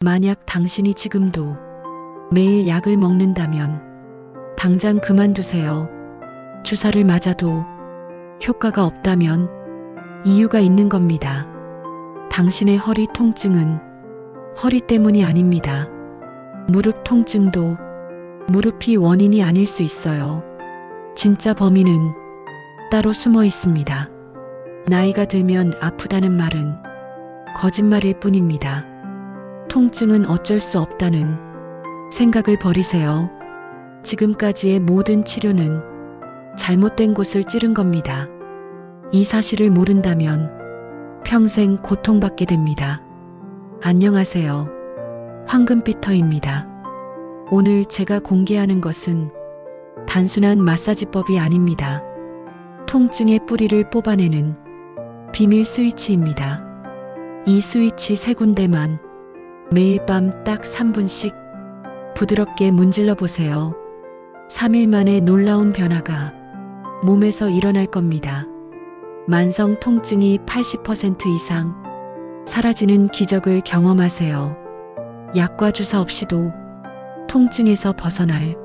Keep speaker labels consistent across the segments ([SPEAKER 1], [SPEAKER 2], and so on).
[SPEAKER 1] 만약 당신이 지금도 매일 약을 먹는다면 당장 그만두세요. 주사를 맞아도 효과가 없다면 이유가 있는 겁니다. 당신의 허리 통증은 허리 때문이 아닙니다. 무릎 통증도 무릎이 원인이 아닐 수 있어요. 진짜 범인은 따로 숨어 있습니다. 나이가 들면 아프다는 말은 거짓말일 뿐입니다. 통증은 어쩔 수 없다는 생각을 버리세요. 지금까지의 모든 치료는 잘못된 곳을 찌른 겁니다. 이 사실을 모른다면 평생 고통받게 됩니다. 안녕하세요. 황금피터입니다. 오늘 제가 공개하는 것은 단순한 마사지법이 아닙니다. 통증의 뿌리를 뽑아내는 비밀 스위치입니다. 이 스위치 3군데만 매일 밤 딱 3분씩 부드럽게 문질러 보세요. 3일 만에 놀라운 변화가 몸에서 일어날 겁니다. 만성 통증이 80% 이상 사라지는 기적을 경험하세요. 약과 주사 없이도 통증에서 벗어날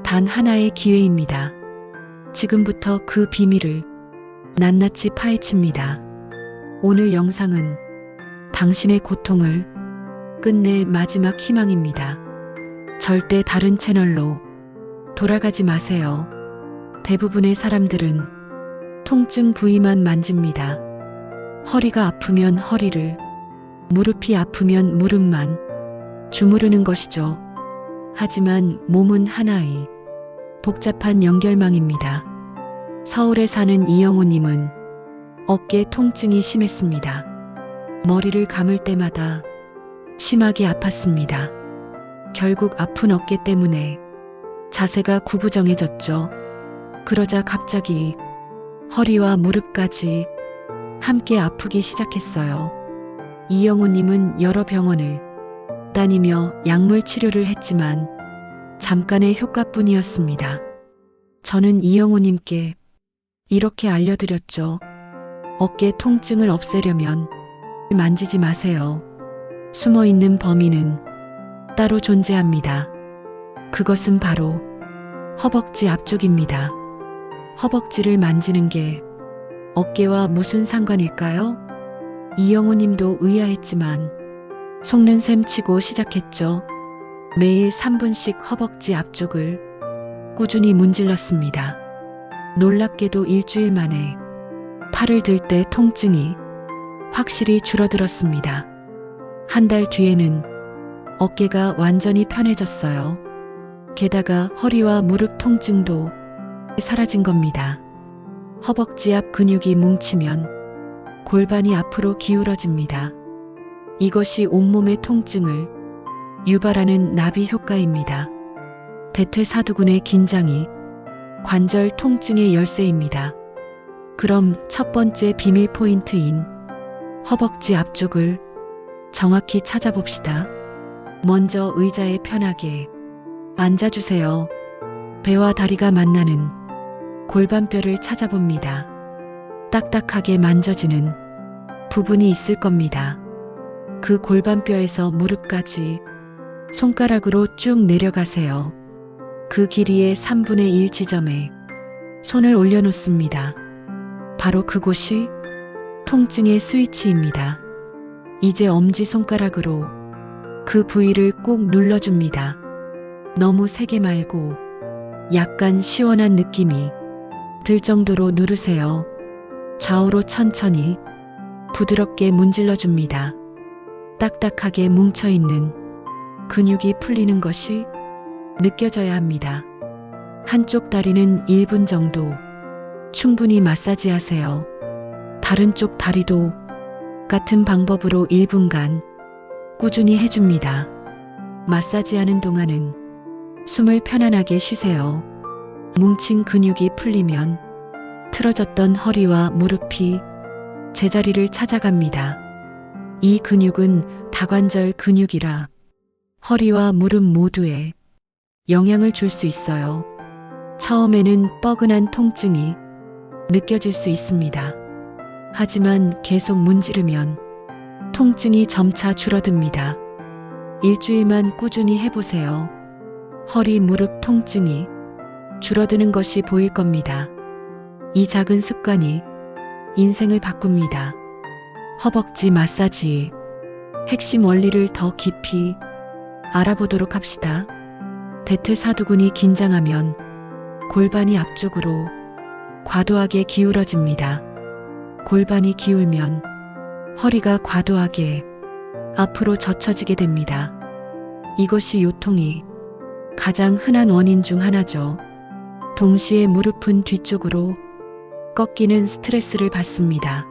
[SPEAKER 1] 단 하나의 기회입니다. 지금부터 그 비밀을 낱낱이 파헤칩니다. 오늘 영상은 당신의 고통을 끝낼 마지막 희망입니다. 절대 다른 채널로 돌아가지 마세요. 대부분의 사람들은 통증 부위만 만집니다. 허리가 아프면 허리를, 무릎이 아프면 무릎만 주무르는 것이죠. 하지만 몸은 하나의 복잡한 연결망입니다. 서울에 사는 이영호님은 어깨 통증이 심했습니다. 머리를 감을 때마다 심하게 아팠습니다. 결국 아픈 어깨 때문에 자세가 구부정해졌죠. 그러자 갑자기 허리와 무릎까지 함께 아프기 시작했어요. 이영호님은 여러 병원을 다니며 약물 치료를 했지만 잠깐의 효과뿐이었습니다. 저는 이영호님께 이렇게 알려드렸죠. 어깨 통증을 없애려면 만지지 마세요. 숨어있는 범인은 따로 존재합니다. 그것은 바로 허벅지 앞쪽입니다. 허벅지를 만지는 게 어깨와 무슨 상관일까요? 이영호님도 의아했지만 속는 셈 치고 시작했죠. 매일 3분씩 허벅지 앞쪽을 꾸준히 문질렀습니다. 놀랍게도 일주일 만에 팔을 들 때 통증이 확실히 줄어들었습니다. 한 달 뒤에는 어깨가 완전히 편해졌어요. 게다가 허리와 무릎 통증도 사라진 겁니다. 허벅지 앞 근육이 뭉치면 골반이 앞으로 기울어집니다. 이것이 온몸의 통증을 유발하는 나비 효과입니다. 대퇴사두근의 긴장이 관절 통증의 열쇠입니다. 그럼 첫 번째 비밀 포인트인 허벅지 앞쪽을 정확히 찾아봅시다. 먼저 의자에 편하게 앉아주세요. 배와 다리가 만나는 골반뼈를 찾아봅니다. 딱딱하게 만져지는 부분이 있을 겁니다. 그 골반뼈에서 무릎까지 손가락으로 쭉 내려가세요. 그 길이의 3분의 1 지점에 손을 올려놓습니다. 바로 그곳이 통증의 스위치입니다. 이제 엄지손가락으로 그 부위를 꾹 눌러줍니다. 너무 세게 말고 약간 시원한 느낌이 들 정도로 누르세요. 좌우로 천천히 부드럽게 문질러줍니다. 딱딱하게 뭉쳐있는 근육이 풀리는 것이 느껴져야 합니다. 한쪽 다리는 1분 정도 충분히 마사지하세요. 다른 쪽 다리도 같은 방법으로 1분간 꾸준히 해줍니다. 마사지하는 동안은 숨을 편안하게 쉬세요. 뭉친 근육이 풀리면 틀어졌던 허리와 무릎이 제자리를 찾아갑니다. 이 근육은 다관절 근육이라 허리와 무릎 모두에 영향을 줄 수 있어요. 처음에는 뻐근한 통증이 느껴질 수 있습니다. 하지만 계속 문지르면 통증이 점차 줄어듭니다. 일주일만 꾸준히 해보세요. 허리, 무릎 통증이 줄어드는 것이 보일 겁니다. 이 작은 습관이 인생을 바꿉니다. 허벅지 마사지. 핵심 원리를 더 깊이 알아보도록 합시다. 대퇴사두근이 긴장하면 골반이 앞쪽으로 과도하게 기울어집니다. 골반이 기울면 허리가 과도하게 앞으로 젖혀지게 됩니다. 이것이 요통이 가장 흔한 원인 중 하나죠. 동시에 무릎은 뒤쪽으로 꺾이는 스트레스를 받습니다.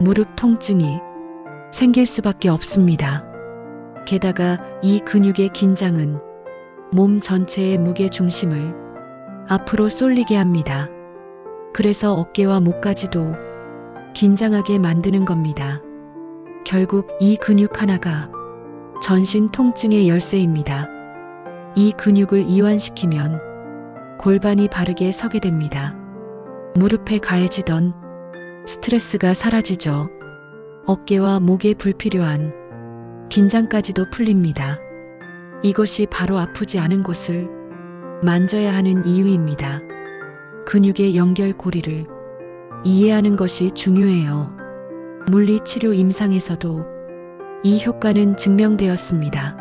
[SPEAKER 1] 무릎 통증이 생길 수밖에 없습니다. 게다가 이 근육의 긴장은 몸 전체의 무게 중심을 앞으로 쏠리게 합니다. 그래서 어깨와 목까지도 긴장하게 만드는 겁니다. 결국 이 근육 하나가 전신 통증의 열쇠입니다. 이 근육을 이완시키면 골반이 바르게 서게 됩니다. 무릎에 가해지던 스트레스가 사라지죠. 어깨와 목에 불필요한 긴장까지도 풀립니다. 이것이 바로 아프지 않은 곳을 만져야 하는 이유입니다. 근육의 연결고리를 이해하는 것이 중요해요. 물리치료 임상에서도 이 효과는 증명되었습니다.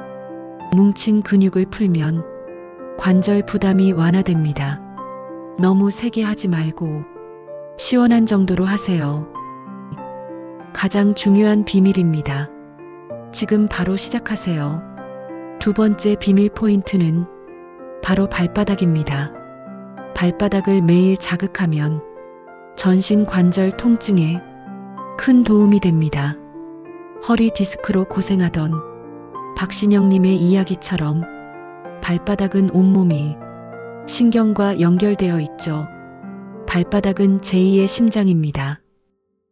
[SPEAKER 1] 뭉친 근육을 풀면 관절 부담이 완화됩니다. 너무 세게 하지 말고 시원한 정도로 하세요. 가장 중요한 비밀입니다. 지금 바로 시작하세요. 두 번째 비밀 포인트는 바로 발바닥입니다. 발바닥을 매일 자극하면 전신 관절 통증에 큰 도움이 됩니다. 허리 디스크로 고생하던 박신영님의 이야기처럼 발바닥은 온몸이 신경과 연결되어 있죠. 발바닥은 제2의 심장입니다.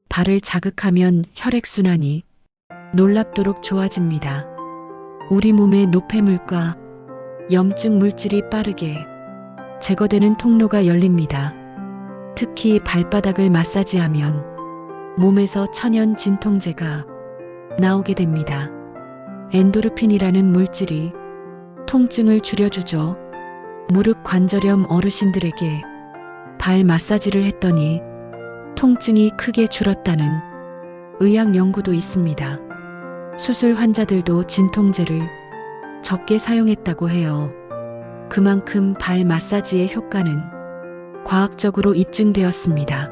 [SPEAKER 1] 발을 자극하면 혈액순환이 놀랍도록 좋아집니다. 우리 몸의 노폐물과 염증 물질이 빠르게 제거되는 통로가 열립니다. 특히 발바닥을 마사지하면 몸에서 천연 진통제가 나오게 됩니다. 엔도르핀이라는 물질이 통증을 줄여주죠. 무릎 관절염 어르신들에게 발 마사지를 했더니 통증이 크게 줄었다는 의학 연구도 있습니다. 수술 환자들도 진통제를 적게 사용했다고 해요. 그만큼 발 마사지의 효과는 과학적으로 입증되었습니다.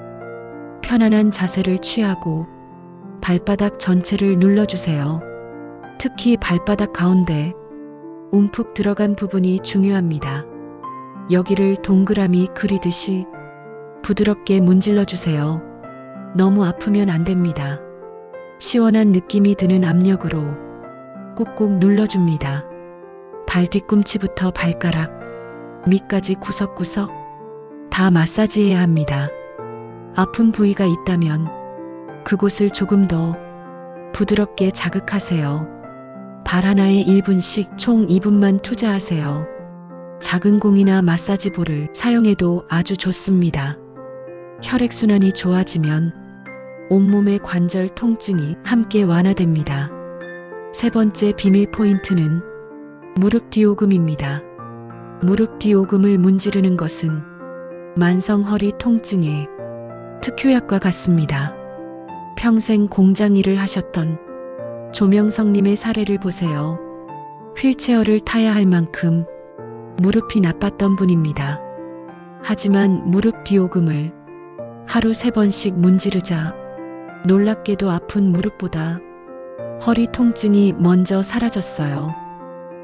[SPEAKER 1] 편안한 자세를 취하고 발바닥 전체를 눌러주세요. 특히 발바닥 가운데 움푹 들어간 부분이 중요합니다. 여기를 동그라미 그리듯이 부드럽게 문질러 주세요. 너무 아프면 안 됩니다. 시원한 느낌이 드는 압력으로 꾹꾹 눌러줍니다. 발 뒤꿈치부터 발가락 밑까지 구석구석 다 마사지해야 합니다. 아픈 부위가 있다면 그곳을 조금 더 부드럽게 자극하세요. 발 하나에 1분씩 총 2분만 투자하세요. 작은 공이나 마사지볼을 사용해도 아주 좋습니다. 혈액순환이 좋아지면 온몸의 관절 통증이 함께 완화됩니다. 세 번째 비밀 포인트는 무릎 뒤 오금입니다. 무릎 뒤 오금을 문지르는 것은 만성 허리 통증의 특효약과 같습니다. 평생 공장 일을 하셨던 조명성님의 사례를 보세요. 휠체어를 타야 할 만큼 무릎이 나빴던 분입니다. 하지만 무릎 뒤 오금을 하루 3번씩 문지르자 놀랍게도 아픈 무릎보다 허리 통증이 먼저 사라졌어요.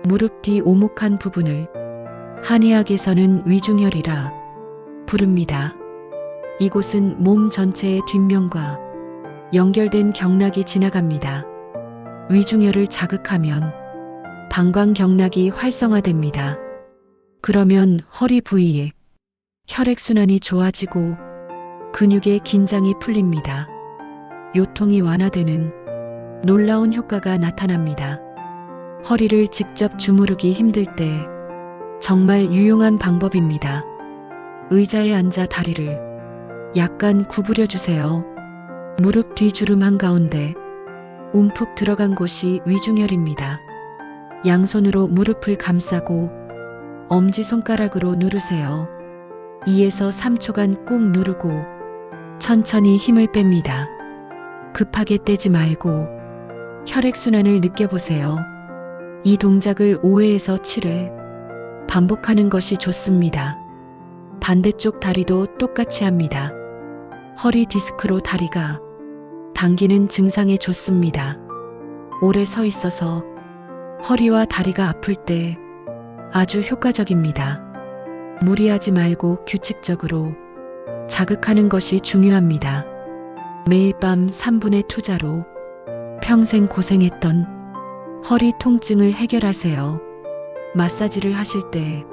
[SPEAKER 1] 무릎 뒤 오목한 부분을 한의학에서는 위중혈이라 부릅니다. 이곳은 몸 전체의 뒷면과 연결된 경락이 지나갑니다. 위중혈을 자극하면 방광경락이 활성화됩니다. 그러면 허리 부위에 혈액순환이 좋아지고 근육의 긴장이 풀립니다. 요통이 완화되는 놀라운 효과가 나타납니다. 허리를 직접 주무르기 힘들 때 정말 유용한 방법입니다. 의자에 앉아 다리를 약간 구부려 주세요. 무릎 뒤 주름 한가운데 움푹 들어간 곳이 위중혈입니다. 양손으로 무릎을 감싸고 엄지손가락으로 누르세요. 2에서 3초간 꾹 누르고 천천히 힘을 뺍니다. 급하게 떼지 말고 혈액순환을 느껴보세요. 이 동작을 5회에서 7회 반복하는 것이 좋습니다. 반대쪽 다리도 똑같이 합니다. 허리 디스크로 다리가 당기는 증상에 좋습니다. 오래 서 있어서 허리와 다리가 아플 때 아주 효과적입니다. 무리하지 말고 규칙적으로 자극하는 것이 중요합니다. 매일 밤 3분의 투자로 평생 고생했던 허리 통증을 해결하세요. 마사지를 하실 때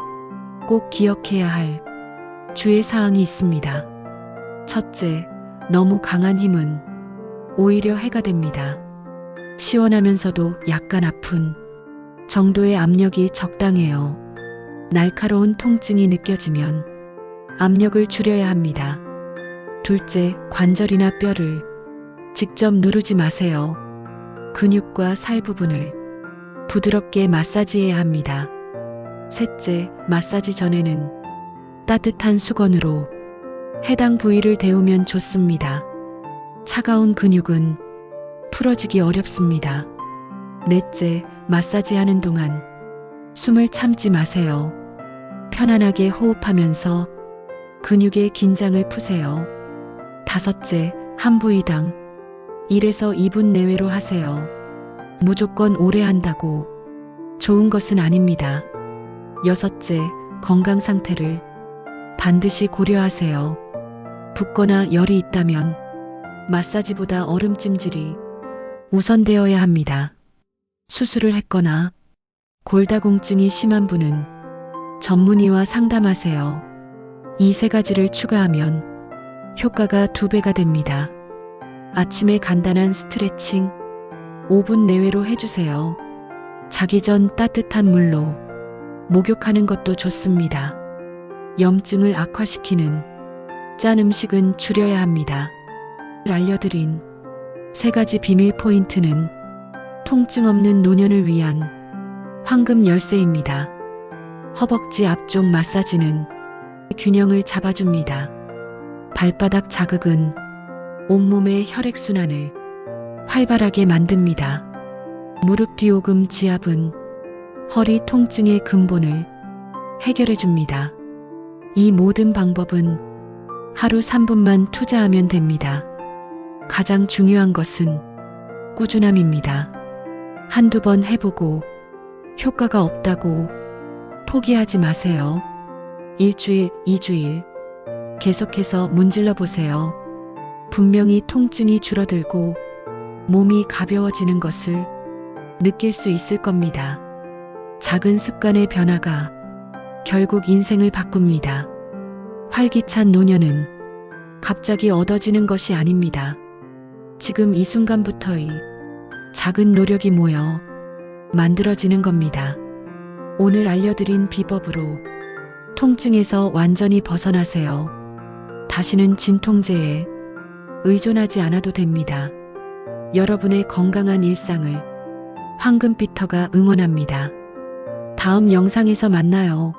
[SPEAKER 1] 꼭 기억해야 할 주의 사항이 있습니다. 첫째, 너무 강한 힘은 오히려 해가 됩니다. 시원하면서도 약간 아픈 정도의 압력이 적당해요. 날카로운 통증이 느껴지면 압력을 줄여야 합니다. 둘째, 관절이나 뼈를 직접 누르지 마세요. 근육과 살 부분을 부드럽게 마사지해야 합니다. 셋째, 마사지 전에는 따뜻한 수건으로 해당 부위를 데우면 좋습니다. 차가운 근육은 풀어지기 어렵습니다. 넷째, 마사지하는 동안 숨을 참지 마세요. 편안하게 호흡하면서 근육의 긴장을 푸세요. 다섯째, 한 부위당 1에서 2분 내외로 하세요. 무조건 오래 한다고 좋은 것은 아닙니다. 여섯째, 건강 상태를 반드시 고려하세요. 붓거나 열이 있다면 마사지보다 얼음찜질이 우선되어야 합니다. 수술을 했거나 골다공증이 심한 분은 전문의와 상담하세요. 이 세 가지를 추가하면 효과가 2배가 됩니다. 아침에 간단한 스트레칭 5분 내외로 해주세요. 자기 전 따뜻한 물로 목욕하는 것도 좋습니다. 염증을 악화시키는 짠 음식은 줄여야 합니다. 알려드린 3가지 비밀 포인트는 통증 없는 노년을 위한 황금 열쇠입니다. 허벅지 앞쪽 마사지는 균형을 잡아줍니다. 발바닥 자극은 온몸의 혈액순환을 활발하게 만듭니다. 무릎 뒤오금 지압은 허리 통증의 근본을 해결해줍니다. 이 모든 방법은 하루 3분만 투자하면 됩니다. 가장 중요한 것은 꾸준함입니다. 한두 번 해보고 효과가 없다고 포기하지 마세요. 1주일, 2주일 계속해서 문질러 보세요. 분명히 통증이 줄어들고 몸이 가벼워지는 것을 느낄 수 있을 겁니다. 작은 습관의 변화가 결국 인생을 바꿉니다. 활기찬 노년은 갑자기 얻어지는 것이 아닙니다. 지금 이 순간부터의 작은 노력이 모여 만들어지는 겁니다. 오늘 알려드린 비법으로 통증에서 완전히 벗어나세요. 다시는 진통제에 의존하지 않아도 됩니다. 여러분의 건강한 일상을 황금비터가 응원합니다. 다음 영상에서 만나요.